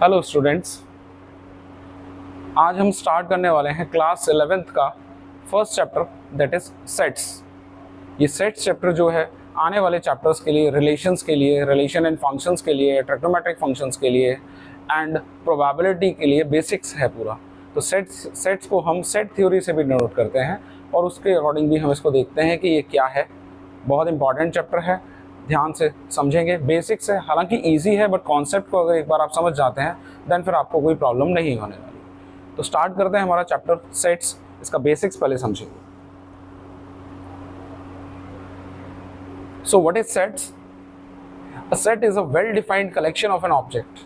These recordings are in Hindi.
हेलो स्टूडेंट्स, आज हम स्टार्ट करने वाले हैं क्लास 11th का first chapter that is sets. ये सेट्स चैप्टर जो है आने वाले चैप्टर्स के लिए, रिलेशंस के लिए, रिलेशन एंड फंक्शंस के लिए, ट्रिग्नोमेट्रिक फंक्शंस के लिए एंड प्रोबेबिलिटी के लिए बेसिक्स है पूरा। तो सेट्स को हम सेट थ्योरी से भी डिनोट करते हैं और उसके अकॉर्डिंग भी हम इसको देखते हैं कि ये क्या है। बहुत इंपॉर्टेंट चैप्टर है, ध्यान से समझेंगे। बेसिक्स है, हालांकि इजी है, बट कॉन्सेप्ट को अगर एक बार आप समझ जाते हैं देन फिर आपको कोई प्रॉब्लम नहीं होने वाली। तो स्टार्ट करते हैं हमारा चैप्टर सेट्स। इसका बेसिक्स पहले समझेंगे। So what is sets? A set is a well defined collection of an object.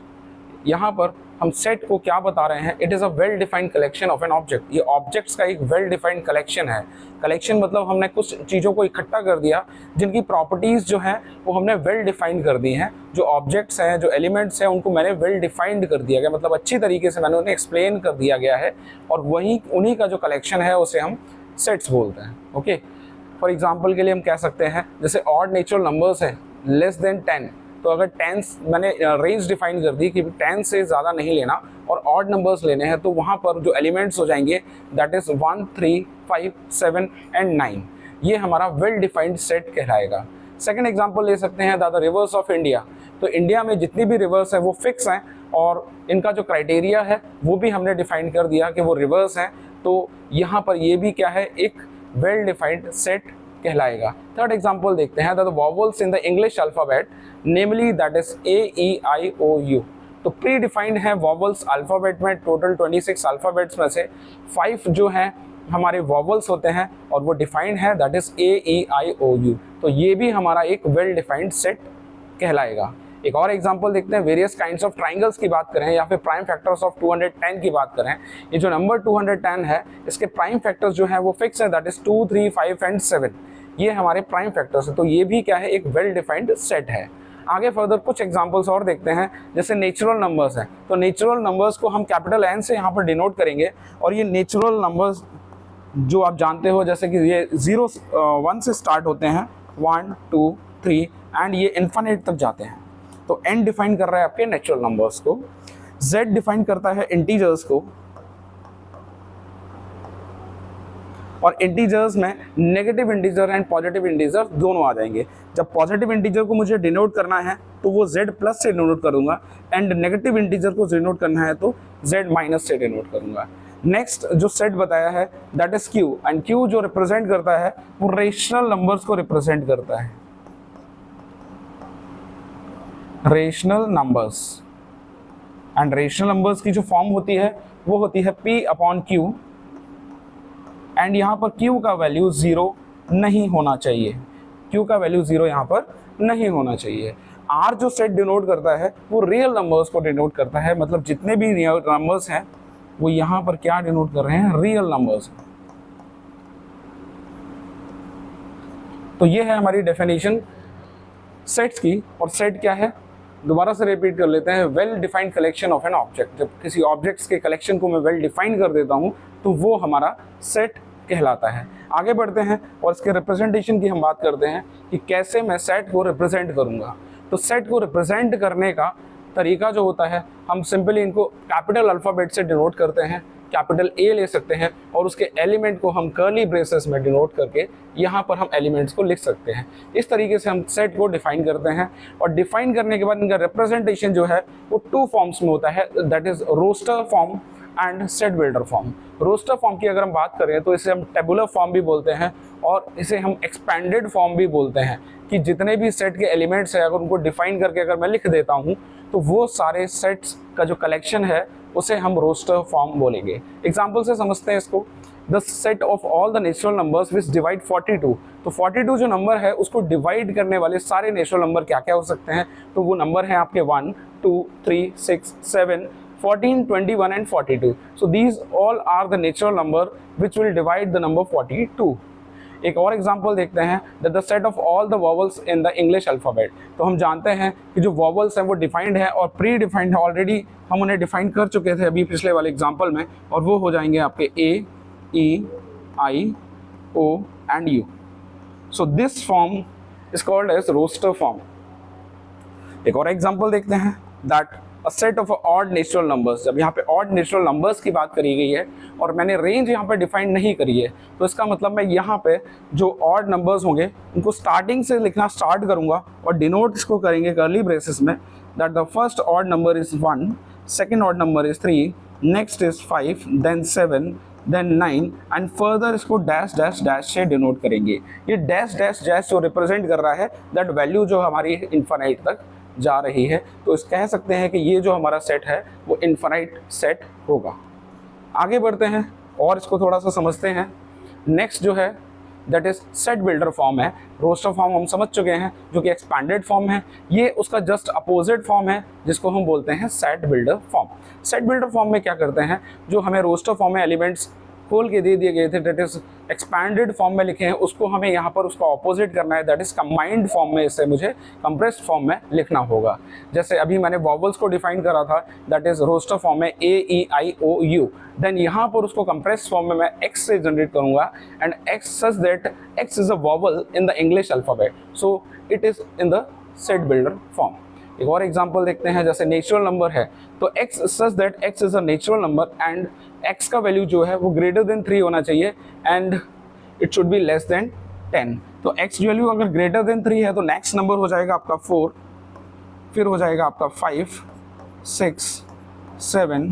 यहाँ पर हम सेट को क्या बता रहे हैं? It is a well defined collection of an object. ये ऑब्जेक्ट्स का एक वेल डिफाइंड कलेक्शन है। कलेक्शन मतलब हमने कुछ चीज़ों को इकट्ठा कर दिया जिनकी प्रॉपर्टीज़ जो हैं वो हमने वेल डिफाइंड कर दी हैं। जो ऑब्जेक्ट्स हैं, जो एलिमेंट्स हैं, उनको मैंने वेल डिफाइंड कर दिया गया, मतलब अच्छी तरीके से मैंने उन्हें एक्सप्लेन कर दिया गया है और वही उन्हीं का जो कलेक्शन है उसे हम सेट्स बोलते हैं। ओके, फॉर एग्जाम्पल के लिए हम कह सकते हैं जैसे ऑड नेचुरल नंबर्स हैं लेस देन 10, तो अगर 10 मैंने रेंज डिफाइन कर दी कि 10 से ज़्यादा नहीं लेना और ऑड नंबर्स लेने हैं, तो वहाँ पर जो एलिमेंट्स हो जाएंगे दैट इज़ 1, 3, 5, 7 एंड 9। ये हमारा वेल डिफाइंड सेट कहलाएगा। सेकंड एग्जांपल ले सकते हैं द रिवर्स ऑफ इंडिया। तो इंडिया में जितनी भी रिवर्स हैं वो फिक्स हैं और इनका जो क्राइटेरिया है वो भी हमने डिफाइन कर दिया कि वो रिवर्स हैं। तो यहाँ पर ये भी क्या है, एक वेल डिफाइंड सेट कहलाएगा। थर्ड एग्जांपल देखते हैं the vowels in the English alphabet namely that is AEIOU। तो प्री डिफाइंड है वॉवल्स अल्फ़ाबेट में। टोटल 26 अल्फ़ाबेट्स में से 5 जो हैं हमारे वॉवल्स होते हैं और वो डिफाइंड है दैट इज AEIOU। तो ये भी हमारा एक वेल डिफाइंड सेट कहलाएगा। एक और एग्जांपल देखते हैं, वेरियस काइंड्स ऑफ ट्राइंगल्स की बात करें या फिर प्राइम फैक्टर्स ऑफ 210 की बात करें। ये जो नंबर 210 है इसके प्राइम फैक्टर्स जो हैं वो फिक्स है दैट इज 2, 3, 5 एंड 7। ये हमारे प्राइम फैक्टर्स है। तो ये भी क्या है, एक वेल डिफाइंड सेट है। आगे फर्दर कुछ एग्जांपल्स और देखते हैं, जैसे नेचुरल नंबर्स हैं। तो नेचुरल नंबर्स को हम कैपिटल N से यहाँ पर डिनोट करेंगे और ये नेचुरल नंबर्स जो आप जानते हो जैसे कि ये 0, 1 से स्टार्ट होते हैं, 1, 2, 3 एंड ये इन्फिनिट तक जाते हैं। तो n डिफाइन कर रहा है आपके नेचुरल नंबर्स को, z डिफाइन करता है इंटीजर्स को, और इंटीजर्स में negative integer and positive integer दोनों आ जाएंगे। जब पॉजिटिव इंटीजर को मुझे डिनोट करना है तो वो z प्लस से डिनोट करूंगा एंड नेगेटिव इंटीजर को डिनोट करना है तो z माइनस से डिनोट करूंगा। नेक्स्ट जो सेट बताया है that is q, and q जो रिप्रेजेंट करता है वो रेशनल नंबर्स को रिप्रेजेंट करता है। Rational numbers, and rational numbers की जो फॉर्म होती है वो होती है P/Q, एंड यहाँ पर Q का वैल्यू 0 नहीं होना चाहिए। Q का वैल्यू 0 यहाँ पर नहीं होना चाहिए। R जो सेट डिनोट करता है वो रियल नंबर्स को डिनोट करता है, मतलब जितने भी रियल नंबर्स हैं वो यहाँ पर क्या डिनोट कर रहे हैं, रियल नंबर्स। तो ये है हमारी डेफिनेशन सेट्स की। और सेट क्या है, दोबारा से रिपीट कर लेते हैं, well defined collection of an object. जब किसी ऑब्जेक्ट्स के कलेक्शन को मैं वेल डिफाइन कर देता हूँ तो वो हमारा सेट कहलाता है। आगे बढ़ते हैं और इसके रिप्रेजेंटेशन की हम बात करते हैं कि कैसे मैं सेट को रिप्रेजेंट करूँगा। तो सेट को रिप्रेजेंट करने का तरीका जो होता है, हम सिंपली इनको कैपिटल अल्फ़ाबेट से डिनोट करते हैं। कैपिटल A ले सकते हैं और उसके एलिमेंट को हम कर्ली ब्रेसेस में डिनोट करके यहाँ पर हम एलिमेंट्स को लिख सकते हैं। इस तरीके से हम सेट को डिफाइन करते हैं और डिफाइन करने के बाद इनका रिप्रेजेंटेशन जो है वो 2 फॉर्म्स में होता है, that is roster form and set builder form. Roster form की अगर हम बात करें तो इसे हम टेबुलर फॉर्म भी बोलते हैं और इसे हम एक्सपेंडेड फॉर्म भी बोलते हैं, कि जितने भी सेट के एलिमेंट्स हैं अगर उनको डिफाइन करके अगर मैं लिख देता हूँ तो वो सारे सेट्स का जो कलेक्शन है उसे हम रोस्टर फॉर्म बोलेंगे। एग्जाम्पल से समझते हैं इसको, the set of all the natural numbers which divide 42। तो 42 जो नंबर है उसको डिवाइड करने वाले सारे नेचुरल नंबर क्या क्या हो सकते हैं, तो वो नंबर हैं आपके 1, 2, 3, 6, 7, 14, 21 and 42। So these all are the natural number which will divide the number 42। एक और एग्जांपल देखते हैं, the set of all the vowels in the English alphabet. तो हम जानते हैं कि जो वॉवल्स हैं वो डिफाइंड है और प्री डिफाइंड है, ऑलरेडी हम उन्हें डिफाइन कर चुके थे अभी पिछले वाले एग्जांपल में, और वो हो जाएंगे आपके A, E, I, O and U। So this form is called as roster form. एक और एग्जांपल देखते हैं, that a set of odd natural numbers. जब यहाँ पे ऑड नेचुरल नंबर्स की बात करी गई है और मैंने रेंज यहाँ पे डिफाइन नहीं करी है, तो इसका मतलब मैं यहाँ पे जो ऑड नंबर्स होंगे उनको स्टार्टिंग से लिखना स्टार्ट करूँगा और डिनोट इसको करेंगे कर्ली ब्रेसेस में, that the first odd number is 1, second odd number is 3, next is 5, then 7, then 9 and further इसको डैश डैश डैश से डिनोट करेंगे। ये डैश डैश डैश जो रिप्रेजेंट कर रहा है दैट वैल्यू जो हमारी इन्फिनाइट तक जा रही है, तो इस कह सकते हैं कि ये जो हमारा सेट है वो इन्फिनाइट सेट होगा। आगे बढ़ते हैं और इसको थोड़ा सा समझते हैं। नेक्स्ट जो है that is set builder form है। रोस्टर फॉर्म हम समझ चुके हैं जो कि एक्सपैंडेड फॉर्म है, ये उसका जस्ट अपोजिट फॉर्म है जिसको हम बोलते हैं set builder form. Set builder form में क्या करते हैं, जो हमें रोस्टर फॉर्म में एलिमेंट्स खोल के दे दिए गए थे दैट इज एक्सपैंडेड फॉर्म में लिखे हैं, उसको हमें यहाँ पर उसका ऑपोजिट करना है, दैट इज कंबाइंड फॉर्म में, इसे मुझे कंप्रेस्ड फॉर्म में लिखना होगा। जैसे अभी मैंने वॉवल्स को डिफाइन करा था दैट इज रोस्टर फॉर्म में ए ई आई ओ यू, देन यहाँ पर उसको कंप्रेस्ड फॉर्म में मैं एक्स से जनरेट करूँगा and x such that x is a vowel in the English alphabet, so it is in the set builder form. एक और एग्जांपल देखते हैं, जैसे नेचुरल नंबर है तो x such that x is a natural number and x का वैल्यू जो है वो ग्रेटर देन 3 होना चाहिए and it should be less than 10। तो x वैल्यू अगर ग्रेटर देन 3 है तो नेक्स्ट नंबर हो जाएगा आपका 4, फिर हो जाएगा आपका 5, 6, 7,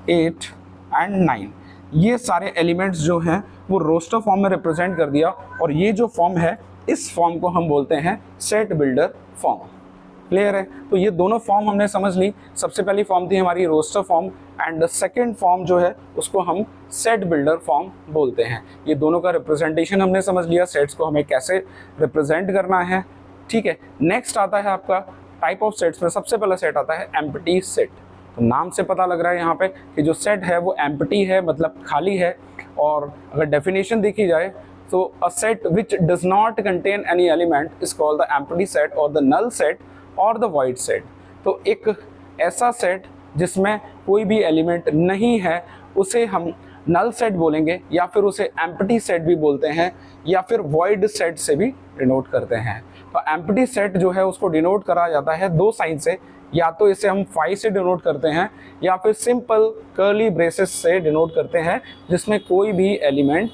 8 एंड 9। ये सारे एलिमेंट्स जो हैं वो रोस्टर फॉर्म में रिप्रेजेंट कर दिया और ये जो फॉर्म है इस फॉर्म को हम बोलते हैं सेट बिल्डर फॉर्म। क्लियर है? तो ये दोनों फॉर्म हमने समझ ली। सबसे पहली फॉर्म थी हमारी roster form and the second form जो है उसको हम सेट बिल्डर फॉर्म बोलते हैं। ये दोनों का रिप्रेजेंटेशन हमने समझ लिया, सेट्स को हमें कैसे रिप्रेजेंट करना है। ठीक है, नेक्स्ट आता है आपका टाइप ऑफ सेट्स में सबसे पहला सेट आता है एम्प्टी सेट। तो नाम से पता लग रहा है यहाँ पे कि जो सेट है वो एम्प्टी है, मतलब खाली है। और अगर डेफिनेशन देखी जाए तो a set which does not contain any element is called the empty set और द नल सेट और द वॉइड सेट। तो एक ऐसा सेट जिसमें कोई भी एलिमेंट नहीं है उसे हम नल सेट बोलेंगे, या फिर उसे एम्प्टी सेट भी बोलते हैं, या फिर वॉइड सेट से भी डिनोट करते हैं। तो एम्प्टी सेट जो है उसको डिनोट करा जाता है दो साइन से, या तो इसे हम फाई से डिनोट करते हैं या फिर सिंपल कर्ली ब्रेसेस से डिनोट करते हैं जिसमें कोई भी एलिमेंट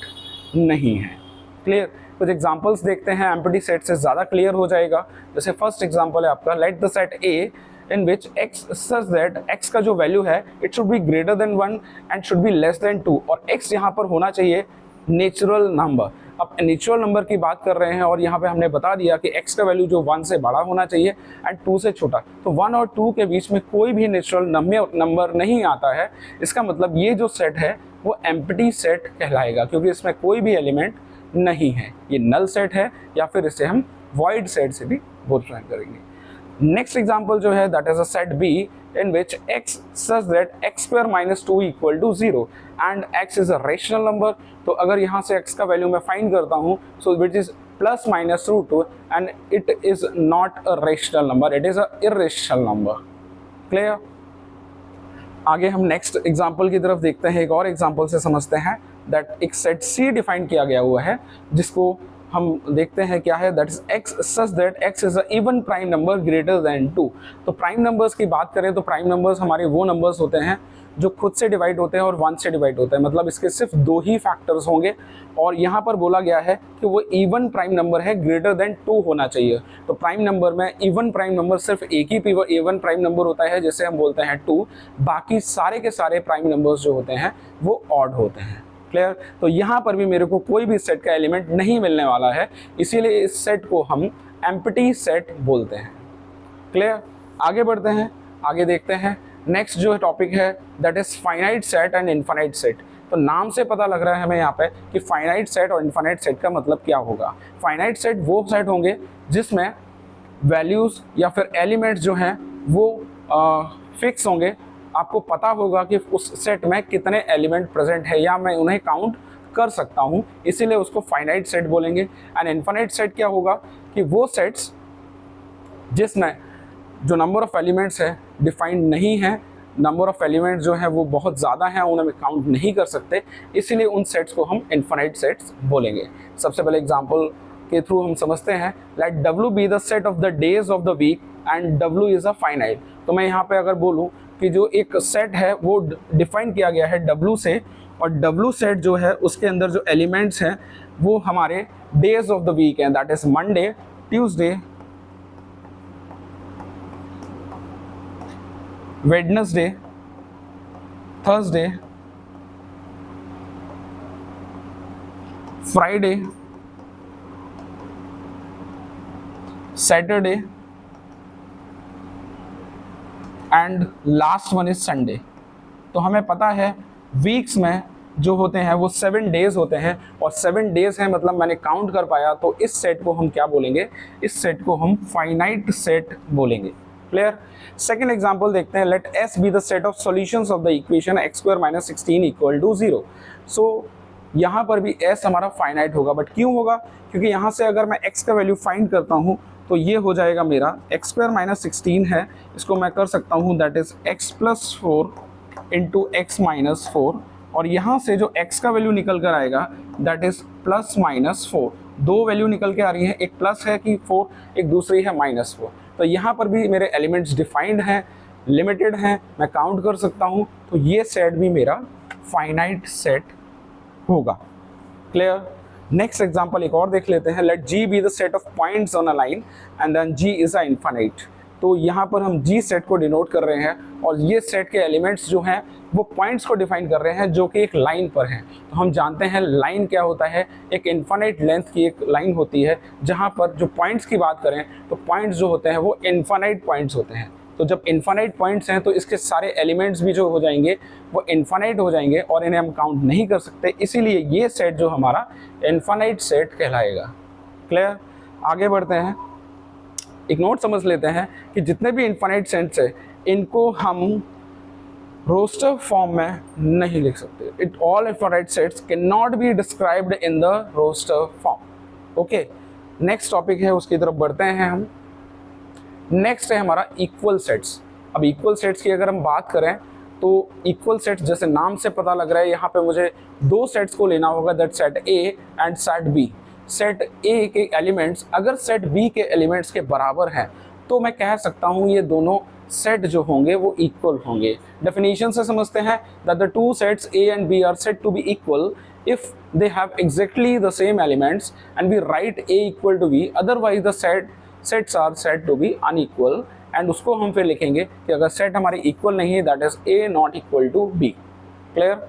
नहीं है। क्लियर? कुछ एग्जांपल्स देखते हैं, एम्प्टी सेट से ज़्यादा क्लियर हो जाएगा। जैसे फर्स्ट एग्जांपल है आपका, let the set A in which x such that x का जो वैल्यू है it should be greater then 1 and should be less than 2, और x यहाँ पर होना चाहिए नेचुरल नंबर। अब नेचुरल नंबर की बात कर रहे हैं और यहाँ पे हमने बता दिया कि x का वैल्यू जो 1 से बड़ा होना चाहिए एंड 2 से छोटा। तो 1 और 2 के बीच में कोई भी नेचुरल नंबर नहीं आता है। इसका मतलब ये जो सेट है वो एम्प्टी सेट कहलाएगा क्योंकि इसमें कोई भी एलिमेंट नहीं है। ये नल सेट है या फिर इसे हम वॉइड सेट से भी बोलना करेंगे। नेक्स्ट एग्जांपल जो है that is a set B in which x such that x square minus 2 equal to 0 and x is a rational number. तो अगर यहाँ से x का वैल्यू मैं फाइंड करता हूँ so which is plus minus root 2 and it is not a rational number, it is a irrational number. Clear? आगे हम नेक्स्ट एग्जांपल की तरफ देखते हैं। एक और एग्जांपल से समझते हैं दैट एक सेट C डिफाइन किया गया हुआ है जिसको हम देखते हैं क्या है, that is x such that x is a even prime number greater than 2। तो प्राइम नंबर्स की बात करें तो प्राइम नंबर्स हमारे वो नंबर्स होते हैं जो खुद से डिवाइड होते हैं और 1 से डिवाइड होते हैं, मतलब इसके सिर्फ 2 ही फैक्टर्स होंगे। और यहाँ पर बोला गया है कि वो इवन प्राइम नंबर है, ग्रेटर देन 2 होना चाहिए। तो प्राइम नंबर में इवन प्राइम नंबर सिर्फ एक ही इवन प्राइम नंबर होता है जिसे हम बोलते हैं 2, बाकी सारे के सारे प्राइम नंबर्स जो होते हैं वो ऑड होते हैं। क्लियर? तो यहाँ पर भी मेरे को कोई भी सेट का एलिमेंट नहीं मिलने वाला है, इसीलिए इस सेट को हम एम्प्टी सेट बोलते हैं। क्लियर? आगे बढ़ते हैं, आगे देखते हैं। नेक्स्ट जो टॉपिक है that is finite set and infinite set. तो नाम से पता लग रहा है हमें यहाँ पे कि फाइनाइट सेट और इनफाइनाइट सेट का मतलब क्या होगा। फाइनाइट सेट वो सेट होंगे जिसमें वैल्यूज़ या फिर एलिमेंट्स जो हैं वो फिक्स होंगे। आपको पता होगा कि उस सेट में कितने एलिमेंट प्रेजेंट है या मैं उन्हें काउंट कर सकता हूँ, इसीलिए उसको फाइनाइट सेट बोलेंगे। एंड इनफाइनाइट सेट क्या होगा कि वो सेट्स जिसमें जो नंबर ऑफ एलिमेंट्स है डिफाइंड नहीं है, नंबर ऑफ एलिमेंट्स जो है वो बहुत ज़्यादा हैं, उन्हें हम काउंट नहीं कर सकते, इसीलिए उन सेट्स को हम इनफाइनाइट सेट्स बोलेंगे। सबसे पहले एग्जांपल के थ्रू हम समझते हैं, let W be the set of the days of the week and W is a finite. तो मैं यहाँ पे अगर बोलूँ कि जो एक सेट है वो डिफाइन किया गया है W से, और W सेट जो है उसके अंदर जो एलिमेंट्स हैं वो हमारे डेज ऑफ द वीक हैं, that is Monday, Tuesday, Wednesday, Thursday, Friday, Saturday and last one is Sunday. तो हमें पता है वीक्स में जो होते हैं वो 7 डेज होते हैं, और 7 डेज हैं मतलब मैंने काउंट कर पाया, तो इस सेट को हम क्या बोलेंगे, इस सेट को हम फाइनाइट सेट बोलेंगे। क्लियर। सेकेंड एग्जाम्पल देखते हैं, let S be the set of solutions of the equation x square minus 16 equal to 0। So यहाँ पर भी s हमारा फाइनाइट होगा, बट क्यों होगा, क्योंकि यहाँ से अगर मैं x का वैल्यू फाइंड करता हूँ तो ये हो जाएगा मेरा x स्क्वायर माइनस 16 है, इसको मैं कर सकता हूँ that is x plus 4 into x minus 4, और यहाँ से जो x का वैल्यू निकल कर आएगा दैट इज प्लस माइनस 4। दो वैल्यू निकल के आ रही है, एक प्लस है कि 4, एक दूसरी है माइनस 4। तो यहाँ पर भी मेरे एलिमेंट्स डिफाइंड हैं, लिमिटेड हैं, मैं काउंट कर सकता हूँ, तो ये सेट भी मेरा फाइनाइट सेट होगा। क्लियर। नेक्स्ट एग्जांपल एक और देख लेते हैं, let G be the set of points on a line and then G is a infinite. तो यहाँ पर हम G सेट को डिनोट कर रहे हैं, और ये सेट के एलिमेंट्स जो हैं वो पॉइंट्स को डिफाइन कर रहे हैं जो कि एक लाइन पर हैं। तो हम जानते हैं लाइन क्या होता है, एक इनफाइनाइट लेंथ की एक लाइन होती है, जहाँ पर जो पॉइंट्स की बात करें तो पॉइंट्स जो होते हैं वो इनफाइनाइट पॉइंट्स होते हैं। तो जब इनफाइनाइट पॉइंट्स हैं तो इसके सारे एलिमेंट्स भी जो हो जाएंगे वो इनफाइनाइट हो जाएंगे, और इन्हें हम काउंट नहीं कर सकते, इसीलिए ये सेट जो हमारा इनफाइनाइट सेट कहलाएगा। क्लियर। आगे बढ़ते हैं, एक नोट समझ लेते हैं कि जितने भी इनफाइनाइट सेट्स हैं इनको हम रोस्टर फॉर्म में नहीं लिख सकते। It all infinite sets can not be described in the roster form. Okay, next topic है उसकी तरफ बढ़ते हैं हम। नेक्स्ट है हमारा इक्वल सेट्स। अब इक्वल सेट्स की अगर हम बात करें तो इक्वल सेट्स जैसे नाम से पता लग रहा है, यहाँ पे मुझे दो सेट्स को लेना होगा, that set A and set B. Set A के एलिमेंट्स अगर सेट बी के एलिमेंट्स के बराबर हैं तो मैं कह सकता हूँ ये दोनों सेट जो होंगे वो इक्वल होंगे। डेफिनेशन से समझते हैं that the two sets A and B are said to be equal if they have exactly the same elements and we write a equal to b, otherwise the sets are said to be unequal, and उसको हम फिर लिखेंगे कि अगर सेट हमारी इक्वल नहीं है that is a not equal to b। Clear.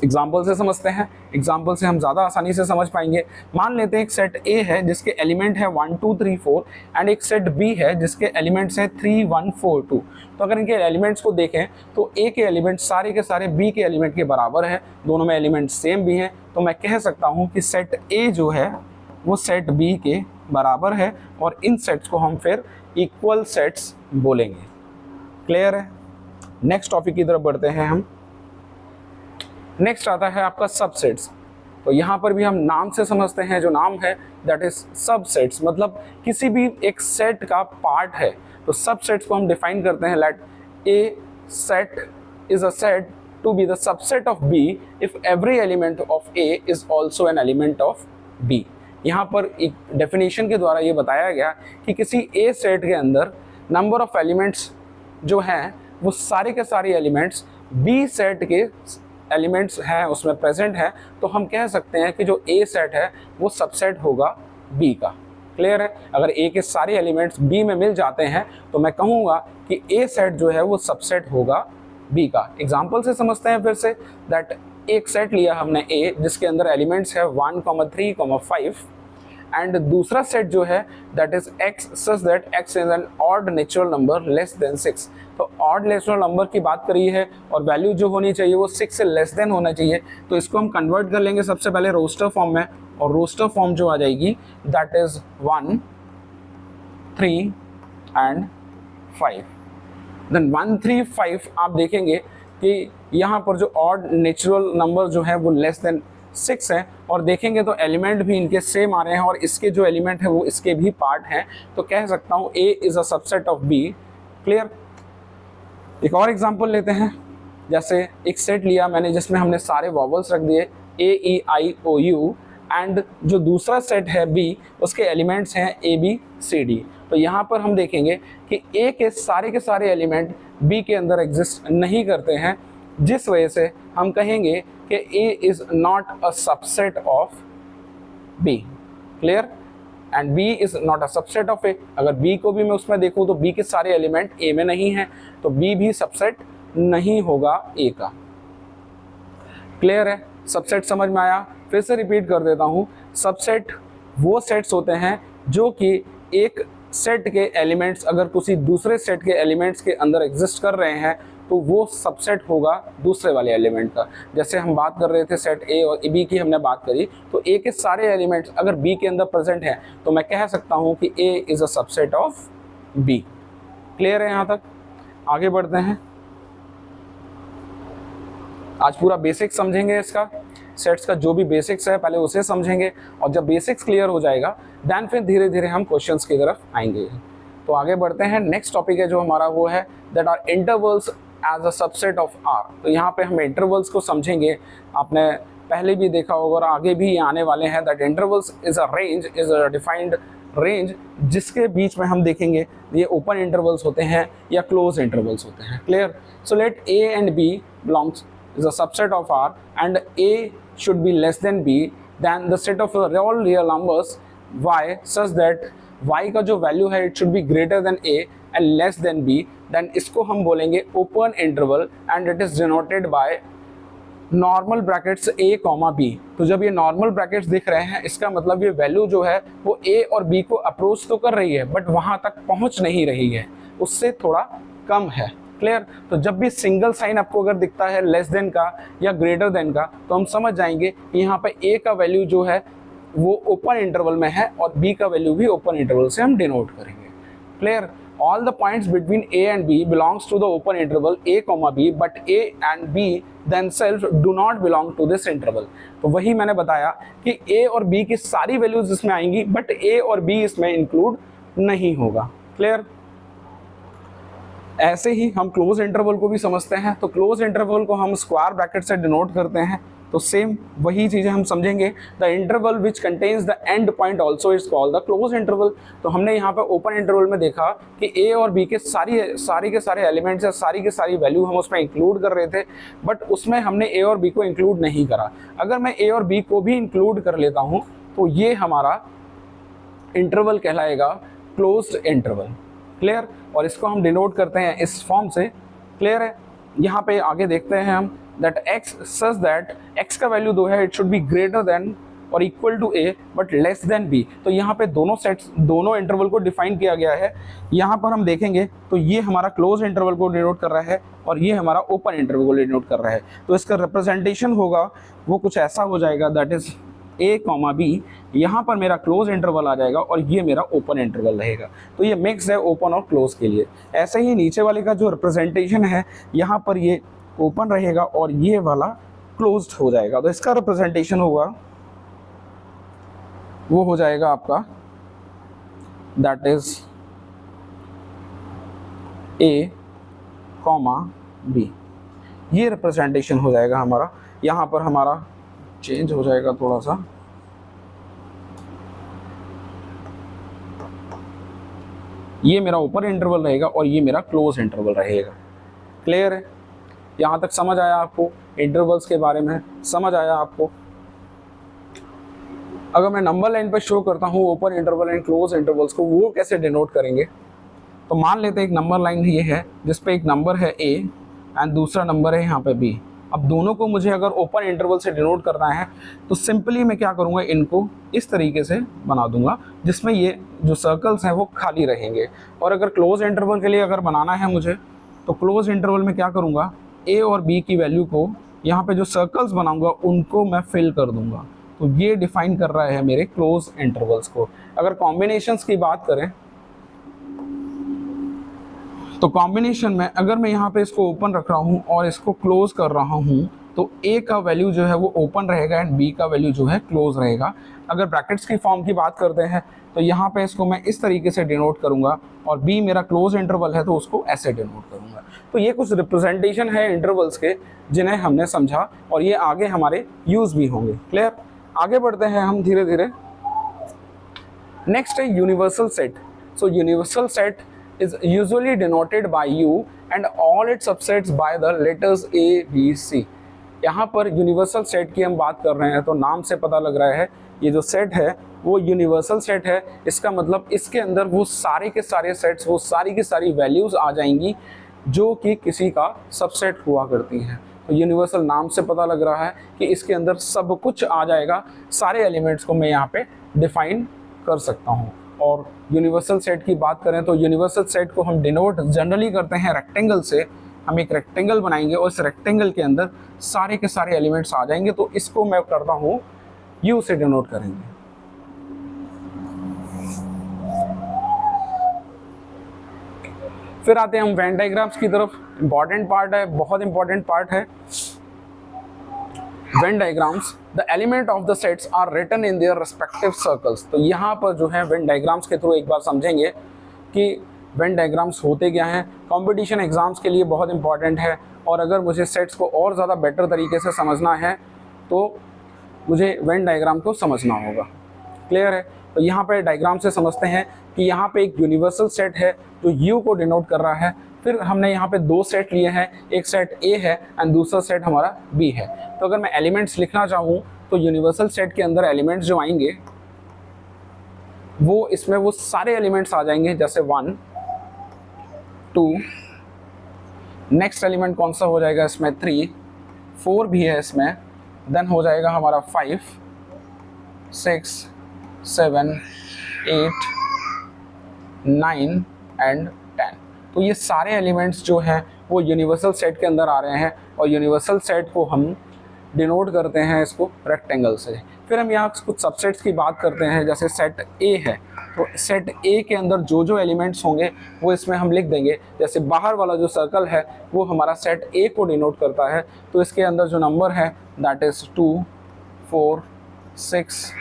Example से समझते हैं, एग्जाम्पल से हम ज़्यादा आसानी से समझ पाएंगे। मान लेते हैं एक सेट A है जिसके एलिमेंट है 1 2 3 4 एंड एक सेट B है जिसके एलिमेंट्स हैं 3 1 4 2। तो अगर इनके एलिमेंट्स को देखें तो A के एलिमेंट सारे के सारे B के एलिमेंट के बराबर है, दोनों में एलिमेंट सेम भी हैं, तो मैं कह सकता हूँ कि सेट A जो है वो सेट B के बराबर है, और इन सेट्स को हम फिर इक्वल सेट्स बोलेंगे। क्लियर है। नेक्स्ट टॉपिक की तरफ बढ़ते हैं हम। नेक्स्ट आता है आपका सबसेट्स। तो यहाँ पर भी हम नाम से समझते हैं, जो नाम है दैट इज सबसेट्स, मतलब किसी भी एक सेट का पार्ट है। तो सबसेट्स को हम डिफाइन करते हैं, let A set is a set to be the subset of B if every element of A is also an element of B. यहाँ पर एक डेफिनेशन के द्वारा ये बताया गया कि किसी ए सेट के अंदर नंबर ऑफ एलिमेंट्स जो हैं वो सारे के सारे एलिमेंट्स बी सेट के एलिमेंट्स हैं उसमें प्रेजेंट है, तो हम कह सकते हैं कि जो ए सेट है वो सबसेट होगा बी का। क्लियर है। अगर ए के सारे एलिमेंट्स बी में मिल जाते हैं तो मैं कहूँगा कि ए सेट जो है वो सबसेट होगा बी का। एग्जाम्पल से समझते हैं फिर से, दैट एक सेट लिया हमने ए जिसके अंदर एलिमेंट्स है 1 3 5 एंड दूसरा सेट जो है that is x such that x is an odd natural number less than 6। तो ऑड नेचुरल नंबर की बात करी है और वैल्यू जो होनी चाहिए वो 6 से लेस देन होना चाहिए, तो इसको हम कन्वर्ट कर लेंगे सबसे पहले रोस्टर फॉर्म में, और रोस्टर फॉर्म जो आ जाएगी दैट इज 1 3 एंड 5। देन 1 3 5 आप देखेंगे कि यहाँ पर जो ऑड नेचुरल नंबर जो है वो लेस देन 6 है, और देखेंगे तो एलिमेंट भी इनके सेम आ रहे हैं और इसके जो एलिमेंट है वो इसके भी पार्ट हैं, तो कह सकता हूँ A is a subset of B। Clear. एक और एग्जांपल लेते हैं, जैसे एक सेट लिया मैंने जिसमें हमने सारे वॉवल्स रख दिए A E I O U and जो दूसरा सेट है B उसके एलिमेंट्स हैं A B C D। तो यहाँ पर हम देखेंगे कि A के सारे एलिमेंट B के अंदर एग्जिस्ट नहीं करते हैं, जिस वजह से हम कहेंगे कि A is not a subset of B। Clear? And B is not a subset of A। अगर B को भी मैं उसमें देखूँ तो B के सारे एलिमेंट A में नहीं हैं, तो B भी सबसेट नहीं होगा A का। क्लियर है? सबसेट समझ में आया? फिर से रिपीट कर देता हूँ, सबसेट वो सेट्स होते हैं जो कि एक सेट के एलिमेंट्स अगर किसी दूसरे सेट के एलिमेंट्स के अंदर एग्जिस्ट कर रहे हैं तो वो सबसेट होगा दूसरे वाले एलिमेंट का। जैसे हम बात कर रहे थे सेट A और B की हमने बात करी, तो A के सारे एलिमेंट्स अगर B के अंदर प्रेजेंट हैं तो मैं कह सकता हूँ कि A is a subset of B। Clear है? यहाँ तक आगे बढ़ते हैं। आज पूरा बेसिक समझेंगे इसका, सेट्स का जो भी बेसिक्स है पहले उसे समझेंगे, और जब बेसिक्स क्लियर हो जाएगा देन फिर धीरे धीरे हम क्वेश्चंस की तरफ आएंगे। तो आगे बढ़ते हैं। नेक्स्ट टॉपिक है जो हमारा वो है that are intervals as a subset of R। तो यहाँ पे हम इंटरवल्स को समझेंगे। आपने पहले भी देखा होगा और आगे भी आने वाले हैं that intervals is a range, is a defined range, जिसके बीच में हम देखेंगे ये ओपन इंटरवल्स होते हैं या क्लोज इंटरवल्स होते हैं। Clear? So let A and B belongs is a subset of R and A should be less than B than the set of all real numbers Y such that Y का जो वैल्यू है it should be greater than A and less than B, then इसको हम बोलेंगे open interval and it is denoted by normal brackets A, B। तो जब ये नॉर्मल ब्रैकेट्स दिख रहे हैं इसका मतलब ये वैल्यू जो है वो A और B को अप्रोच तो कर रही है बट वहाँ तक पहुँच नहीं रही है, उससे थोड़ा कम है। क्लियर? तो जब भी सिंगल साइन आपको अगर दिखता है लेस देन का या ग्रेटर देन का तो हम समझ जाएंगे कि यहाँ पे A का वैल्यू जो है वो ओपन इंटरवल में है और B का वैल्यू भी ओपन इंटरवल से हम डिनोट करेंगे। Clear? All the points between A and B belongs to the open interval A, B, but A and B themselves do not belong to this interval। तो वही मैंने बताया कि A और B की सारी वैल्यूज इसमें आएंगी बट A और B इसमें इंक्लूड नहीं होगा। क्लियर? ऐसे ही हम क्लोज इंटरवल को भी समझते हैं। तो क्लोज इंटरवल को हम स्क्वायर ब्रैकेट से डिनोट करते हैं, तो सेम वही चीज़ें हम समझेंगे। The interval which contains the end point also is called the close interval. तो हमने यहाँ पर ओपन इंटरवल में देखा कि A और B के सारी के सारे एलिमेंट्स या सारी के सारी वैल्यू हम उसमें इंक्लूड कर रहे थे बट उसमें हमने A और B को इंक्लूड नहीं करा। अगर मैं A और B को भी इंक्लूड कर लेता हूँ तो ये हमारा इंटरवल कहलाएगा क्लोज्ड इंटरवल। क्लियर? और इसको हम डिनोट करते हैं इस फॉर्म से। क्लियर है? यहाँ पे आगे देखते हैं हम that x such that x का वैल्यू 2 है, it should be greater than और equal to A but less than B। तो यहाँ पे दोनों इंटरवल को डिफाइन किया गया है। यहाँ पर हम देखेंगे तो ये हमारा क्लोज इंटरवल को डिनोट कर रहा है और ये हमारा ओपन इंटरवल को डिनोट कर रहा है। तो इसका रिप्रेजेंटेशन होगा वो कुछ ऐसा हो जाएगा दैट इज A, B। यहाँ पर मेरा क्लोज इंटरवल आ जाएगा और ये मेरा ओपन इंटरवल रहेगा। तो ये मिक्स है ओपन और क्लोज के लिए। ऐसे ही नीचे वाले का जो रिप्रेजेंटेशन है यहाँ पर ये ओपन रहेगा और ये वाला क्लोज्ड हो जाएगा। तो इसका रिप्रेजेंटेशन होगा वो हो जाएगा आपका दैट इज A, B। ये रिप्रेजेंटेशन हो जाएगा हमारा। यहाँ पर हमारा चेंज हो जाएगा थोड़ा सा, ये मेरा ओपन इंटरवल रहेगा और ये मेरा क्लोज इंटरवल रहेगा। क्लियर है? यहाँ तक समझ आया आपको? इंटरवल्स के बारे में समझ आया आपको? अगर मैं नंबर लाइन पर शो करता हूँ open interval and close intervals को, वो कैसे डिनोट करेंगे? तो मान लेते हैं एक नंबर लाइन ये है जिस पे एक नंबर है A एंड दूसरा नंबर है यहाँ पे B। अब दोनों को मुझे अगर ओपन इंटरवल से डिनोट करना है तो सिंपली मैं क्या करूँगा, इनको इस तरीके से बना दूंगा जिसमें ये जो सर्कल्स हैं वो खाली रहेंगे। और अगर क्लोज इंटरवल के लिए अगर बनाना है मुझे तो क्लोज इंटरवल में क्या करूँगा, A और B की वैल्यू को यहाँ पे जो सर्कल्स बनाऊँगा उनको मैं फिल कर दूँगा। तो ये डिफाइन कर रहा है मेरे क्लोज इंटरवल्स को। अगर कॉम्बिनेशंस की बात करें तो कॉम्बिनेशन में अगर मैं यहाँ पे इसको ओपन रख रहा हूँ और इसको क्लोज कर रहा हूँ तो A का वैल्यू जो है वो ओपन रहेगा एंड B का वैल्यू जो है क्लोज रहेगा। अगर ब्रैकेट्स की फॉर्म की बात करते हैं तो यहाँ पे इसको मैं इस तरीके से डिनोट करूँगा और B मेरा क्लोज इंटरवल है तो उसको ऐसे डिनोट करूँगा। तो ये कुछ रिप्रेजेंटेशन है इंटरवल्स के जिन्हें हमने समझा और ये आगे हमारे यूज़ भी होंगे। क्लियर? आगे बढ़ते हैं हम धीरे धीरे। नेक्स्ट है universal set. So universal set is usually denoted by U and all its subsets by the letters A, B, C। यहाँ पर यूनिवर्सल सेट की हम बात कर रहे हैं तो नाम से पता लग रहा है ये जो सेट है वो यूनिवर्सल सेट है। इसका मतलब इसके अंदर वो सारे के सारे सेट्स, वो सारी की सारी वैल्यूज़ आ जाएंगी जो कि किसी का सबसेट हुआ करती हैं। तो यूनिवर्सल नाम से पता लग रहा है कि इसके अंदर सब कुछ आ जाएगा, सारे एलिमेंट्स को मैं यहाँ पे डिफाइन कर सकता हूँ। और यूनिवर्सल सेट की बात करें तो यूनिवर्सल सेट को हम डिनोट जनरली करते हैं रेक्टेंगल से। हम एक रेक्टेंगल बनाएंगे और इस रेक्टेंगल के अंदर सारे के सारे एलिमेंट्स आ जाएंगे, तो इसको मैं करता हूँ यू से डिनोट करेंगे। फिर आते हैं हम वेन डायग्राम्स की तरफ। इंपॉर्टेंट पार्ट है, बहुत इंपॉर्टेंट पार्ट है Venn diagrams. The element of the sets are written in their respective circles. तो यहाँ पर जो है वेन डायग्राम्स के थ्रू एक बार समझेंगे कि वेन डायग्राम्स होते क्या हैं। कंपटीशन एग्जाम्स के लिए बहुत इंपॉर्टेंट है, और अगर मुझे सेट्स को और ज़्यादा बेटर तरीके से समझना है तो मुझे वेन डायग्राम को समझना होगा। क्लियर है? तो यहाँ पे डायग्राम से समझते हैं कि यहाँ पे एक यूनिवर्सल सेट है जो यू को डिनोट कर रहा है। फिर हमने यहाँ पे दो सेट लिए हैं, एक सेट ए है एंड दूसरा सेट हमारा बी है। तो अगर मैं एलिमेंट्स लिखना चाहूँ तो यूनिवर्सल सेट के अंदर एलिमेंट्स जो आएंगे वो इसमें वो सारे एलिमेंट्स आ जाएंगे, जैसे 1 2, नेक्स्ट एलिमेंट कौन सा हो जाएगा इसमें 3, 4 भी है इसमें, देन हो जाएगा हमारा 5 6 7 8 9 एंड 10। तो ये सारे एलिमेंट्स जो हैं वो यूनिवर्सल सेट के अंदर आ रहे हैं, और यूनिवर्सल सेट को हम डिनोट करते हैं इसको रेक्टेंगल से। फिर हम यहाँ कुछ सबसेट्स की बात करते हैं, जैसे सेट ए है तो सेट ए के अंदर जो जो एलिमेंट्स होंगे वो इसमें हम लिख देंगे। जैसे बाहर वाला जो सर्कल है वो हमारा सेट ए को डिनोट करता है, तो इसके अंदर जो नंबर है दैट इज़ 2 4 6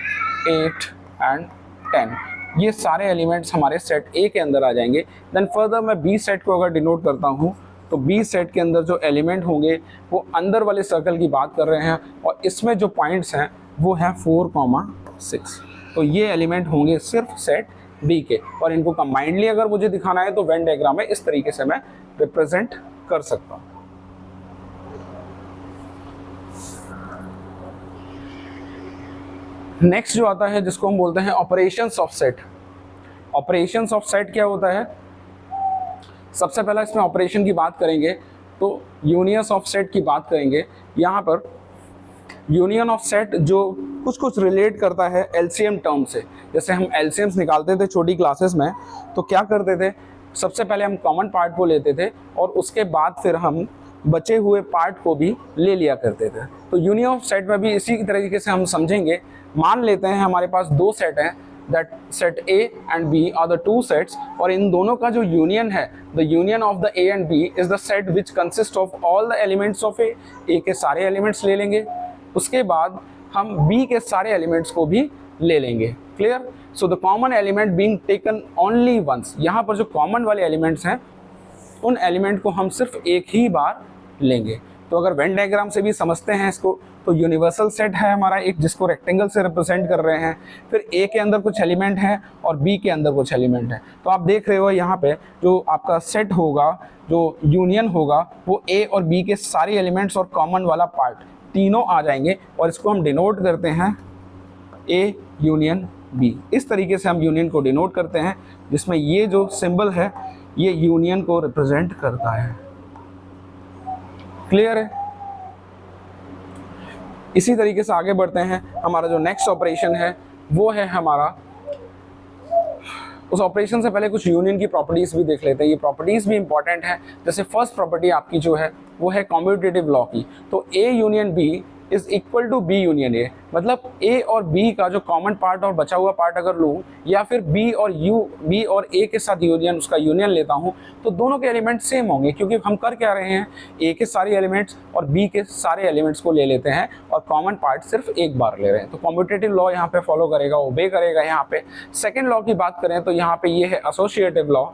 8 एंड 10। ये सारे एलिमेंट्स हमारे सेट ए के अंदर आ जाएंगे। देन फर्दर मैं बी सेट को अगर डिनोट करता हूँ तो बी सेट के अंदर जो एलिमेंट होंगे वो अंदर वाले सर्कल की बात कर रहे हैं, और इसमें जो पॉइंट्स हैं वो हैं 4,6। तो ये एलिमेंट होंगे सिर्फ सेट बी के, और इनको कंबाइंडली अगर मुझे दिखाना है तो वेन डायग्राम में इस तरीके से मैं रिप्रेजेंट कर सकता हूँ। नेक्स्ट जो आता है जिसको हम बोलते हैं operations of set. Operations of set क्या होता है? सबसे पहला इसमें ऑपरेशन की बात करेंगे तो यूनियन ऑफ सेट की बात करेंगे। यहाँ पर यूनियन ऑफ सेट जो कुछ रिलेट करता है एलसीएम टर्म से। जैसे हम एलसीएम्स निकालते थे छोटी क्लासेस में, तो क्या करते थे, सबसे पहले हम कॉमन पार्ट को लेते थे और उसके बाद फिर हम बचे हुए पार्ट को भी ले लिया करते थे। तो यूनियन ऑफ सेट में भी इसी तरीके से हम समझेंगे। मान लेते हैं हमारे पास दो सेट हैं, that set A and B are the two sets, और इन दोनों का जो यूनियन है, the union of the A and B is the set which consist of all the elements of A. A के सारे एलिमेंट्स ले लेंगे, उसके बाद हम बी के सारे एलिमेंट्स को भी ले लेंगे। Clear? So the common element being taken only once. यहाँ पर जो कॉमन वाले एलिमेंट्स हैं उन एलिमेंट को हम सिर्फ एक ही बार लेंगे। तो अगर वेन डायग्राम से भी समझते हैं इसको, तो यूनिवर्सल सेट है हमारा एक, जिसको रेक्टेंगल से रिप्रेजेंट कर रहे हैं। फिर ए के अंदर कुछ एलिमेंट हैं और बी के अंदर कुछ एलिमेंट हैं। तो आप देख रहे हो यहाँ पे जो आपका सेट होगा, जो यूनियन होगा, वो ए और बी के सारे एलिमेंट्स और कॉमन वाला पार्ट तीनों आ जाएंगे, और इसको हम डिनोट करते हैं ए यूनियन बी। इस तरीके से हम यूनियन को डिनोट करते हैं, जिसमें ये जो सिंबल है ये यूनियन को रिप्रेजेंट करता है। क्लियर है? इसी तरीके से आगे बढ़ते हैं। हमारा जो नेक्स्ट ऑपरेशन है वो है हमारा, उस ऑपरेशन से पहले कुछ यूनियन की प्रॉपर्टीज भी देख लेते हैं। ये प्रॉपर्टीज भी इंपॉर्टेंट है। जैसे फर्स्ट प्रॉपर्टी आपकी जो है वो है कॉम्यूटेटिव लॉ की। तो A union B is equal to B union A, मतलब ए और बी का जो कॉमन पार्ट और बचा हुआ पार्ट अगर लूँ, या फिर बी और ए के साथ यूनियन, उसका यूनियन लेता हूँ, तो दोनों के एलिमेंट सेम होंगे, क्योंकि हम कर क्या रहे हैं, ए के सारे एलिमेंट्स और बी के सारे एलिमेंट्स को ले लेते हैं और कॉमन पार्ट सिर्फ एक बार ले रहे हैं। तो कॉम्यूटेटिव लॉ यहाँ पे फॉलो करेगा, ओबे करेगा। यहाँ पे सेकेंड लॉ की बात करें तो यहाँ पे ये है एसोसिएटिव लॉ।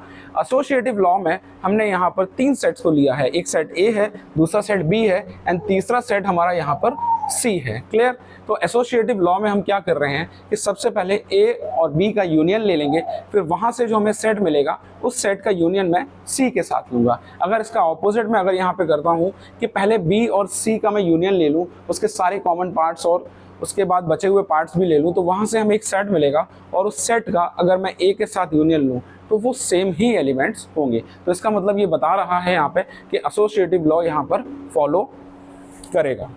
एसोसिएटिव लॉ में हमने यहाँ पर तीन सेट्स को लिया है, एक सेट ए है, दूसरा सेट बी है एंड तीसरा सेट हमारा यहाँ पर सी है। क्लियर? तो एसोसिएटिव लॉ में हम क्या कर रहे हैं कि सबसे पहले ए और बी का यूनियन ले लेंगे, फिर वहाँ से जो हमें सेट मिलेगा उस सेट का यूनियन मैं सी के साथ लूँगा। अगर इसका ऑपोजिट में अगर यहाँ पे करता हूँ कि पहले बी और सी का मैं यूनियन ले लूँ, उसके सारे कॉमन पार्ट्स और उसके बाद बचे हुए पार्ट्स भी ले लूँ, तो वहाँ से हमें एक सेट मिलेगा और उस सेट का अगर मैं ए के साथ यूनियन लूँ तो वो सेम ही एलिमेंट्स होंगे। तो इसका मतलब ये बता रहा है यहाँ पे कि एसोसिएटिव लॉ यहाँ पर फॉलो करेगा।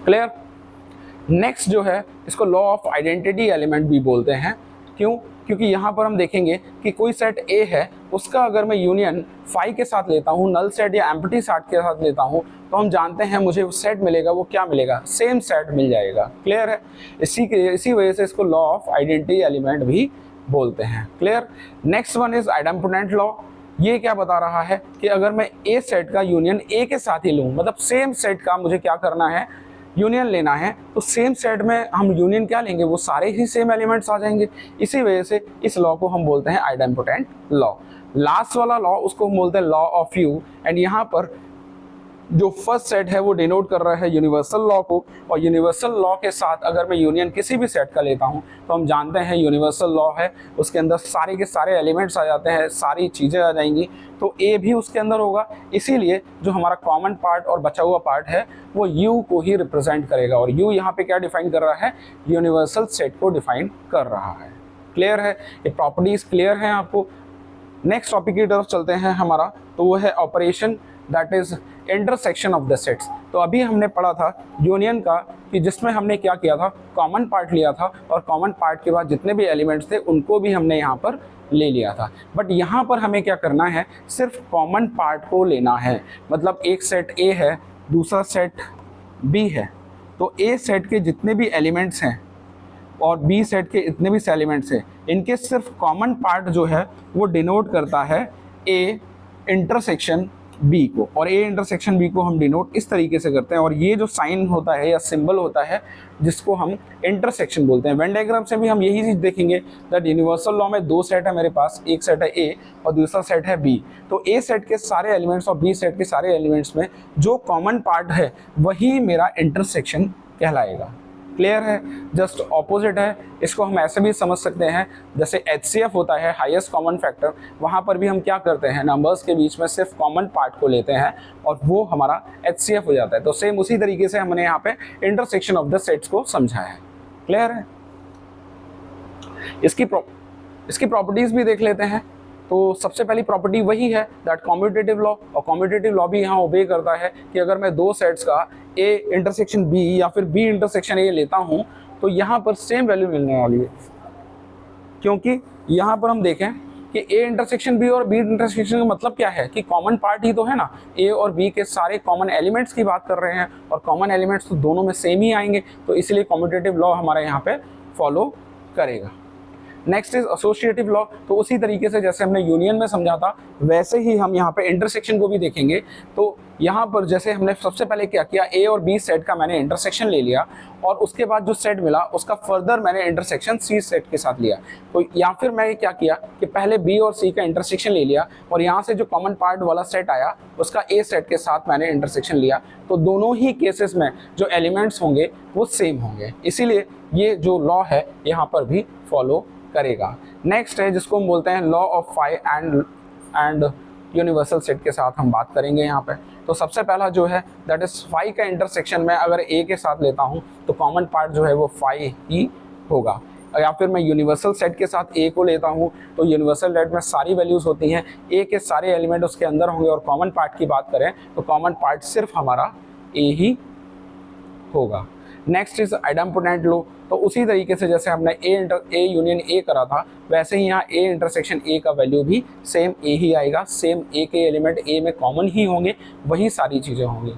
क्लियर? नेक्स्ट जो है इसको लॉ ऑफ आइडेंटिटी एलिमेंट भी बोलते हैं। क्यों? क्योंकि यहाँ पर हम देखेंगे कि कोई सेट ए है, उसका अगर मैं यूनियन फाई के साथ लेता हूँ, नल सेट या एम्प्टी सेट के साथ लेता हूँ, तो हम जानते हैं मुझे वो सेट मिलेगा, वो क्या मिलेगा, सेम सेट मिल जाएगा। क्लियर है? इसी वजह से इसको लॉ ऑफ आइडेंटिटी एलिमेंट भी बोलते हैं। Clear? Next one is idempotent law. ये क्या बता रहा है कि अगर मैं ए सेट का यूनियन ए के साथ ही लूँ, मतलब सेम सेट का मुझे क्या करना है, यूनियन लेना है, तो सेम सेट में हम यूनियन क्या लेंगे, वो सारे ही सेम एलिमेंट्स आ जाएंगे। इसी वजह से इस लॉ को हम बोलते हैं आइडेम्पोटेंट लॉ। लास्ट वाला लॉ उसको हम बोलते हैं लॉ ऑफ यू, एंड यहाँ पर जो फर्स्ट सेट है वो डिनोट कर रहा है यूनिवर्सल लॉ को, और यूनिवर्सल लॉ के साथ अगर मैं यूनियन किसी भी सेट का लेता हूँ तो हम जानते हैं यूनिवर्सल लॉ है, उसके अंदर सारे के सारे एलिमेंट्स आ जाते हैं, सारी चीज़ें आ जाएंगी, तो ए भी उसके अंदर होगा। इसीलिए जो हमारा कॉमन पार्ट और बचा हुआ पार्ट है वो यू को ही रिप्रेजेंट करेगा, और यू यहाँ पे क्या डिफाइन कर रहा है, यूनिवर्सल सेट को डिफाइन कर रहा है। क्लियर है? ये प्रॉपर्टीज क्लियर हैं आपको? नेक्स्ट टॉपिक की तरफ चलते हैं हमारा, तो वो है operation, that is intersection of the sets. तो अभी हमने पढ़ा था यूनियन का, कि जिसमें हमने क्या किया था, कॉमन पार्ट लिया था, और कॉमन पार्ट के बाद जितने भी एलिमेंट्स थे उनको भी हमने यहाँ पर ले लिया था। बट यहाँ पर हमें क्या करना है, सिर्फ कॉमन पार्ट को लेना है। मतलब एक सेट ए है, दूसरा सेट बी है, तो ए सेट के जितने भी एलिमेंट्स हैं और बी सेट के इतने भी एलिमेंट्स हैं, इनके सिर्फ कॉमन पार्ट जो है वो डिनोट करता है ए इंटरसेक्शन बी को, और ए इंटरसेक्शन बी को हम डिनोट इस तरीके से करते हैं। और ये जो साइन होता है या सिंबल होता है जिसको हम इंटरसेक्शन बोलते हैं। वेन डायग्राम से भी हम यही चीज़ देखेंगे दैट यूनिवर्सल लॉ में दो सेट है मेरे पास, एक सेट है ए और दूसरा सेट है बी। तो ए सेट के सारे एलिमेंट्स और बी सेट के सारे एलिमेंट्स में जो कॉमन पार्ट है वही मेरा इंटरसेक्शन कहलाएगा। क्लियर है? जस्ट ऑपोजिट है। इसको हम ऐसे भी समझ सकते हैं, जैसे HCF होता है हाईएस्ट कॉमन फैक्टर, वहाँ पर भी हम क्या करते हैं, नंबर्स के बीच में सिर्फ कॉमन पार्ट को लेते हैं और वो हमारा HCF हो जाता है। तो सेम उसी तरीके से हमने यहाँ पे इंटरसेक्शन ऑफ द सेट्स को समझा है। क्लियर है? इसकी प्रॉपर्टीज भी देख लेते हैं। तो सबसे पहली प्रॉपर्टी वही है दैट कॉम्यूटेटिव लॉ, और कॉम्यूटेटिव लॉ भी यहाँ ओबे करता है कि अगर मैं दो सेट्स का ए इंटरसेक्शन बी या फिर बी इंटरसेक्शन ए लेता हूँ तो यहाँ पर सेम वैल्यू मिलने वाली है। क्योंकि यहाँ पर हम देखें कि ए इंटरसेक्शन बी और बी इंटरसेक्शन का मतलब क्या है कि कॉमन पार्ट ही तो है ना, ए और बी के सारे कॉमन एलिमेंट्स की बात कर रहे हैं, और कॉमन एलिमेंट्स तो दोनों में सेम ही आएंगे, तो इसलिए कॉम्यूटेटिव लॉ हमारे यहाँ पे फॉलो करेगा। Next is associative law. तो उसी तरीके से जैसे हमने यूनियन में समझा था वैसे ही हम यहाँ पे इंटरसेक्शन को भी देखेंगे। तो यहाँ पर जैसे हमने सबसे पहले क्या किया, ए और बी सेट का मैंने इंटरसेक्शन ले लिया, और उसके बाद जो सेट मिला उसका फर्दर मैंने इंटरसेक्शन सी सेट के साथ लिया। तो या फिर मैं क्या किया कि पहले बी और सी का इंटरसेक्शन ले लिया, और यहाँ से जो कॉमन पार्ट वाला सेट आया उसका ए सेट के साथ मैंने इंटरसेक्शन लिया। तो दोनों ही केसेस में जो एलिमेंट्स होंगे वो सेम होंगे, इसीलिए ये जो लॉ है यहाँ पर भी फॉलो करेगा। नेक्स्ट है जिसको हम बोलते हैं law of phi and universal set के साथ हम बात करेंगे यहाँ पे। तो सबसे पहला जो है दैट इज फाई का इंटरसेक्शन में अगर ए के साथ लेता हूँ तो कॉमन पार्ट जो है वो फाई ही होगा, या फिर मैं यूनिवर्सल सेट के साथ ए को लेता हूँ तो यूनिवर्सल सेट में सारी वैल्यूज़ होती हैं, ए के सारे एलिमेंट उसके अंदर होंगे, और कॉमन पार्ट की बात करें तो कॉमन पार्ट सिर्फ हमारा ए ही होगा। Next is idempotent law. तो उसी तरीके से जैसे हमने ए यूनियन ए करा था वैसे ही यहाँ ए इंटरसेक्शन ए का वैल्यू भी सेम ए ही आएगा, सेम ए के एलिमेंट ए में कॉमन ही होंगे, वही सारी चीज़ें होंगी।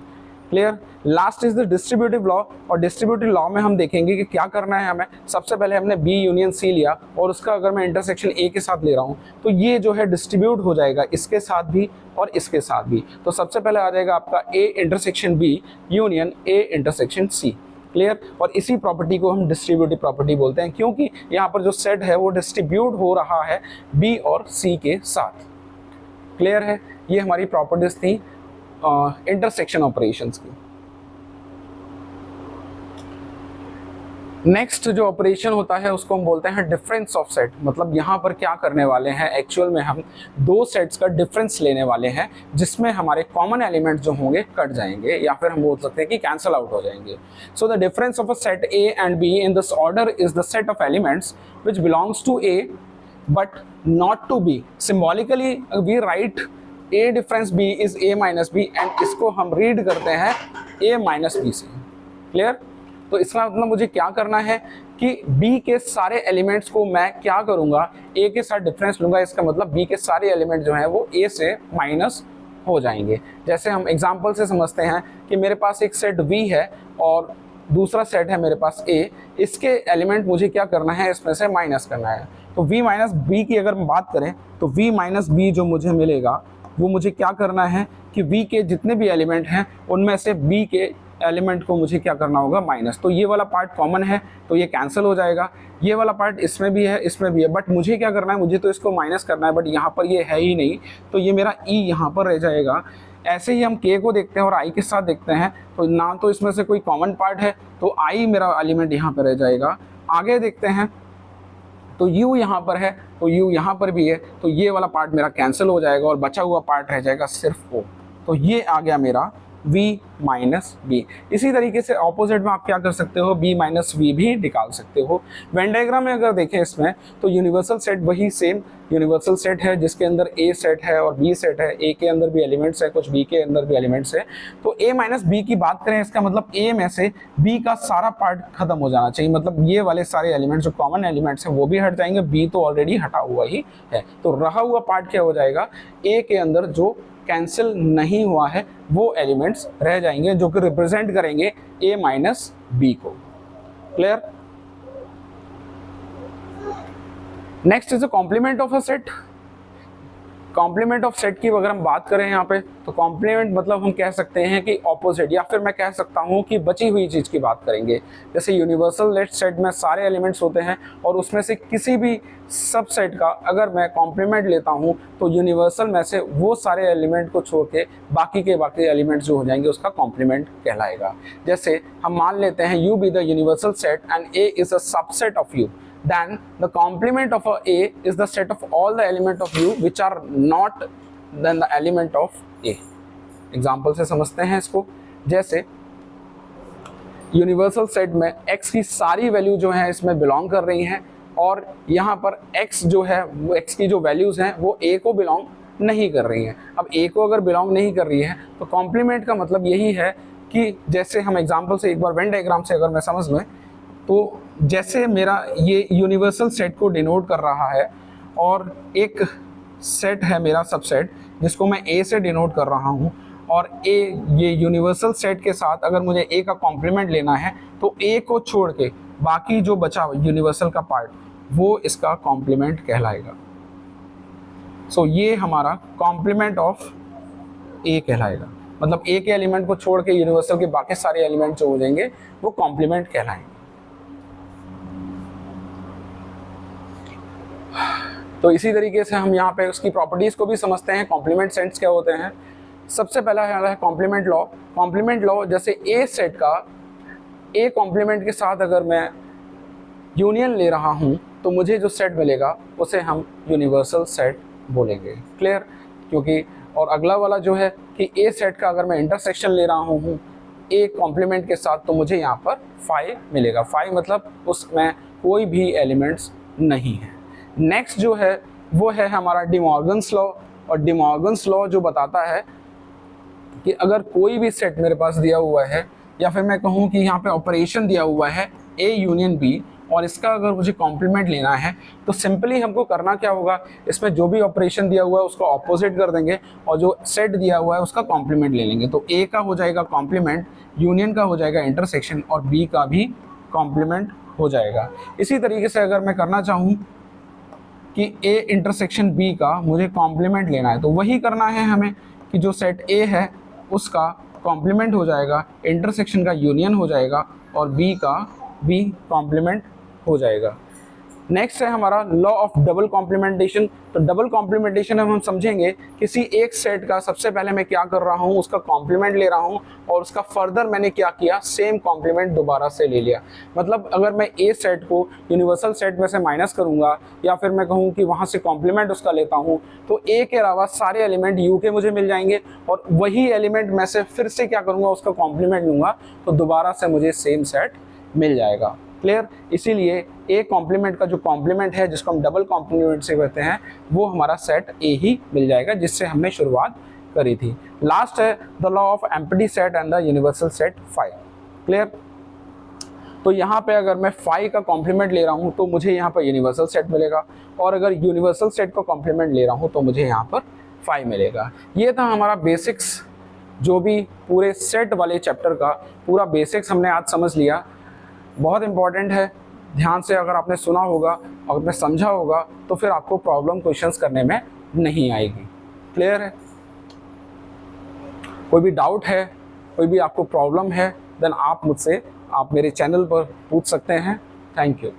Clear? Last is the distributive law, और डिस्ट्रीब्यूटिव लॉ में हम देखेंगे कि क्या करना है हमें। सबसे पहले हमने बी यूनियन सी लिया और उसका अगर मैं इंटरसेक्शन ए के साथ ले रहा हूँ तो ये जो है डिस्ट्रीब्यूट हो जाएगा इसके साथ भी और इसके साथ भी। तो सबसे पहले आ जाएगा आपका A intersection B union A intersection C. Clear? और इसी प्रॉपर्टी को हम डिस्ट्रीब्यूटिव प्रॉपर्टी बोलते हैं, क्योंकि यहाँ पर जो सेट है वो डिस्ट्रीब्यूट हो रहा है बी और सी के साथ। क्लियर है? ये हमारी प्रॉपर्टीज थी इंटरसेक्शन ऑपरेशंस की। नेक्स्ट जो ऑपरेशन होता है उसको हम बोलते हैं डिफरेंस ऑफ सेट। मतलब यहाँ पर क्या करने वाले हैं, एक्चुअल में हम दो सेट्स का डिफरेंस लेने वाले हैं जिसमें हमारे कॉमन एलिमेंट जो होंगे कट जाएंगे, या फिर हम बोल सकते हैं कि कैंसल आउट हो जाएंगे। So the difference of a set A and B in this order is the set of elements which belongs to A but not to B. Symbolically we write a difference b is a minus B, and इसको हम रीड करते हैं a माइनस बी से। क्लियर? तो इसका मतलब मुझे क्या करना है कि b के सारे एलिमेंट्स को मैं क्या करूंगा, a के साथ डिफरेंस लूंगा, इसका मतलब b के सारे एलिमेंट जो हैं वो a से माइनस हो जाएंगे। जैसे हम एग्जांपल से समझते हैं कि मेरे पास एक सेट v है और दूसरा सेट है मेरे पास a, इसके एलिमेंट मुझे क्या करना है, इसमें से माइनस करना है। तो v माइनस बी की अगर हम बात करें तो v माइनस बी जो मुझे मिलेगा वो मुझे क्या करना है कि v के जितने भी एलिमेंट हैं उनमें से b के एलिमेंट को मुझे क्या करना होगा, माइनस। तो ये वाला पार्ट कॉमन है तो ये कैंसिल हो जाएगा, ये वाला पार्ट इसमें भी है इसमें भी है, बट मुझे क्या करना है, मुझे तो इसको माइनस करना है, बट यहाँ पर ये है ही नहीं तो ये मेरा e यहाँ पर रह जाएगा। ऐसे ही हम k को देखते हैं और i के साथ देखते हैं तो ना तो इसमें से कोई कॉमन पार्ट है तो i मेरा एलिमेंट यहाँ पर रह जाएगा। आगे देखते हैं तो u यहाँ पर है तो u यहाँ पर भी है, तो ये वाला पार्ट मेरा कैंसिल हो जाएगा और बचा हुआ पार्ट रह जाएगा सिर्फ o। तो ये आ गया मेरा v माइनस बी। इसी तरीके से ऑपोजिट में आप क्या कर सकते हो, b माइनस वी भी निकाल सकते हो। वेन डायग्राम में अगर देखें इसमें तो यूनिवर्सल सेट वही सेम यूनिवर्सल सेट है जिसके अंदर a सेट है और b सेट है, a के अंदर भी एलिमेंट्स है, कुछ b के अंदर भी एलिमेंट्स है। तो a माइनस बी की बात करें, इसका मतलब a में से b का सारा पार्ट खत्म हो जाना चाहिए, मतलब ये वाले सारे एलिमेंट्स जो कॉमन एलिमेंट्स हैं वो भी हट जाएंगे, b तो ऑलरेडी हटा हुआ ही है। तो रहा हुआ पार्ट क्या हो जाएगा, a के अंदर जो कैंसिल नहीं हुआ है वो एलिमेंट्स रह जाएंगे जो कि रिप्रेजेंट करेंगे a माइनस बी को। Clear? Next is a complement of a set. Complement of set की अगर हम बात करें यहाँ पे तो कॉम्प्लीमेंट मतलब हम कह सकते हैं कि ऑपोजिट, या फिर मैं कह सकता हूँ कि बची हुई चीज़ की बात करेंगे। जैसे यूनिवर्सल लेट सेट में सारे एलिमेंट्स होते हैं और उसमें से किसी भी सब सेट का अगर मैं कॉम्प्लीमेंट लेता हूँ तो यूनिवर्सल में से वो सारे एलिमेंट को छोड़ के बाकी एलिमेंट्स जो हो जाएंगे उसका कॉम्प्लीमेंट कहलाएगा। जैसे हम मान लेते हैं u be the universal set and a is a subset of u, then the complement of a A is the set of all the element of U which are not than the element of A। Example से समझते हैं इसको। जैसे यूनिवर्सल सेट में x की सारी वैल्यू जो है इसमें बिलोंग कर रही हैं और यहाँ पर x जो है वो x की जो वैल्यूज़ हैं वो A को बिलोंग नहीं कर रही हैं। अब A को अगर बिलोंग नहीं कर रही है तो कॉम्प्लीमेंट का मतलब यही है कि जैसे हम एग्जाम्पल से एक बार वेन डायग्राम से अगर मैं समझ लें तो जैसे मेरा ये यूनिवर्सल सेट को डिनोट कर रहा है और एक सेट है मेरा सबसेट जिसको मैं A से डिनोट कर रहा हूँ, और A ये यूनिवर्सल सेट के साथ अगर मुझे A का कॉम्प्लीमेंट लेना है तो A को छोड़ के बाकी जो बचा यूनिवर्सल का पार्ट वो इसका कॉम्प्लीमेंट कहलाएगा। सो ये हमारा कॉम्प्लीमेंट ऑफ A कहलाएगा, मतलब A के एलिमेंट को छोड़ के यूनिवर्सल के बाकी सारे एलिमेंट जो हो जाएंगे वो कॉम्प्लीमेंट कहलाएंगे। तो इसी तरीके से हम यहाँ पे उसकी प्रॉपर्टीज़ को भी समझते हैं, कॉम्प्लीमेंट सेट्स क्या होते हैं। सबसे पहला है कॉम्प्लीमेंट लॉ। कॉम्प्लीमेंट लॉ जैसे ए सेट का ए कॉम्प्लीमेंट के साथ अगर मैं यूनियन ले रहा हूँ तो मुझे जो सेट मिलेगा उसे हम यूनिवर्सल सेट बोलेंगे। क्लियर? क्योंकि और अगला वाला जो है कि ए सेट का अगर मैं इंटरसेक्शन ले रहा हूँ ए कॉम्प्लीमेंट के साथ तो मुझे यहाँ पर फाई मिलेगा। फाई मतलब उसमें कोई भी एलिमेंट्स नहीं है। नेक्स्ट जो है वो है हमारा डी मॉर्गन्स लॉ, और डी मॉर्गन्स लॉ जो बताता है कि अगर कोई भी सेट मेरे पास दिया हुआ है या फिर मैं कहूँ कि यहाँ पे ऑपरेशन दिया हुआ है A यूनियन B और इसका अगर मुझे कॉम्प्लीमेंट लेना है तो सिंपली हमको करना क्या होगा, इसमें जो भी ऑपरेशन दिया हुआ है उसको ऑपोजिट कर देंगे और जो सेट दिया हुआ है उसका कॉम्प्लीमेंट ले लेंगे। तो A का हो जाएगा कॉम्प्लीमेंट, यूनियन का हो जाएगा इंटरसेक्शन और B का भी कॉम्प्लीमेंट हो जाएगा। इसी तरीके से अगर मैं करना चाहूँ कि A इंटरसेक्शन B का मुझे कॉम्प्लीमेंट लेना है तो वही करना है हमें कि जो सेट A है उसका कॉम्प्लीमेंट हो जाएगा, इंटरसेक्शन का यूनियन हो जाएगा और B का भी कॉम्प्लीमेंट हो जाएगा। नेक्स्ट है हमारा लॉ ऑफ डबल कॉम्प्लीमेंटेशन। तो डबल कॉम्प्लीमेंटेशन हम समझेंगे किसी एक सेट का सबसे पहले मैं क्या कर रहा हूँ, उसका कॉम्प्लीमेंट ले रहा हूँ और उसका फर्दर मैंने क्या किया, सेम कॉम्प्लीमेंट दोबारा से ले लिया। मतलब अगर मैं ए सेट को यूनिवर्सल सेट में से माइनस करूँगा या फिर मैं कहूँ कि वहाँ से कॉम्प्लीमेंट उसका लेता हूँ तो ए के अलावा सारे एलिमेंट यू के मुझे मिल जाएंगे और वही एलिमेंट में से फिर से क्या करूँगा, उसका कॉम्प्लीमेंट लूँगा तो दोबारा से मुझे सेम सेट मिल जाएगा। क्लियर? इसीलिए ए कॉम्प्लीमेंट का जो कॉम्प्लीमेंट है जिसको हम डबल कॉम्प्लीमेंट से कहते हैं वो हमारा सेट ए ही मिल जाएगा जिससे हमने शुरुआत करी थी। लास्ट है the law of empty set and the universal set phi. Clear? तो यहाँ पे अगर मैं फाई का कॉम्प्लीमेंट ले रहा हूँ तो मुझे यहाँ पर यूनिवर्सल सेट मिलेगा और अगर यूनिवर्सल सेट का कॉम्प्लीमेंट ले रहा हूँ तो मुझे यहाँ पर फाई मिलेगा। ये था हमारा बेसिक्स, जो भी पूरे सेट वाले चैप्टर का पूरा बेसिक्स हमने आज समझ लिया। बहुत इंपॉर्टेंट है, ध्यान से अगर आपने सुना होगा और आपने समझा होगा तो फिर आपको प्रॉब्लम क्वेश्चंस करने में नहीं आएगी। क्लियर है? कोई भी डाउट है, कोई भी आपको प्रॉब्लम है, देन आप मुझसे, आप मेरे चैनल पर पूछ सकते हैं। Thank you.